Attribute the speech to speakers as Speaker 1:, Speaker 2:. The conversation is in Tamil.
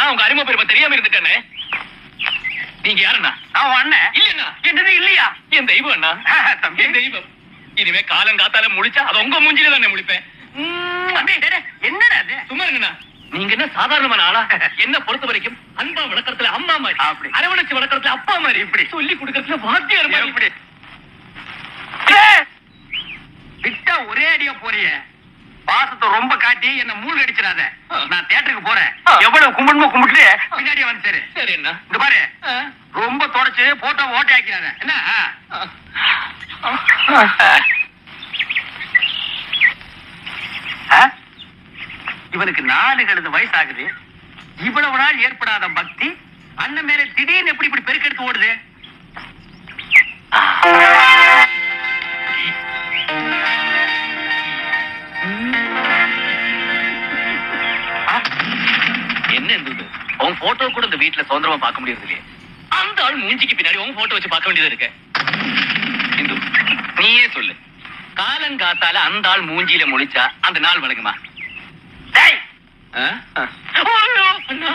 Speaker 1: நான் உங்க அருமை பெருமை தெரியாம இருந்துட்டேனே. நீங்க யாருண்ணா?
Speaker 2: நான் அண்ணன்.
Speaker 1: இல்லண்ணா.
Speaker 2: என்னது இல்லையா?
Speaker 1: என் தெய்வம் அண்ணா.
Speaker 2: தம்பி
Speaker 1: என் தெய்வம். இனிமே காலங்காத்தால முழிச்சா அது உங்க மூஞ்சில தானே முழிப்பேன்.
Speaker 2: என்னடா அது?
Speaker 1: சும்மா இருங்கண்ணா. நீங்க என்ன சாதாரணமான ஆளா? என்ன பொறுத்த வரைக்கும் அன்பா வளர்க்கறதுல அம்மா மாதிரி,
Speaker 2: அப்படி
Speaker 1: அரவணைச்சு வளர்க்கறதுல அப்பா மாதிரி, இப்படி சொல்லி கொடுக்கறதுல வாத்தியார் மாதிரி.
Speaker 2: எப்படி விட்டா ஒரே அடியா போறிய. பாசத்தை ரொம்ப காட்டி என்ன மூழ்க அடிச்சிடாத. நான் தியேட்டருக்கு போறேன். எவ்வளவு கும்பிடுமோ கும்பிட்டு பின்னாடியே வந்து சரி.
Speaker 1: சரி என்ன
Speaker 2: இந்த பாரு, ரொம்ப தொடச்சு போட்டோ ஓட்டை ஆக்கிறாத என்ன. இவனுக்கு 4 கழுது வயசு ஆகுது. இவ்வளவு நாள் ஏற்படாத பக்தி அண்ணன் மேல திடீர்னு எப்படி இப்படி பெருக்கெடுத்து ஓடுது?
Speaker 1: என்ன இருந்தது? உன் போட்டோ கூட இந்த வீட்டுல சுதந்திரமா பார்க்க முடியாது இல்லையே. அந்த ஆள் மூஞ்சிக்கு பின்னாடி உன் போட்டோ வச்சு பார்க்க வேண்டியது இருக்கு. இந்து, நீயே சொல்லு, காலங்காத்தால அந்த ஆள் மூஞ்சியில முழிச்சா அந்த நாள் வழங்குமா?
Speaker 2: டேய்
Speaker 1: அண்ணா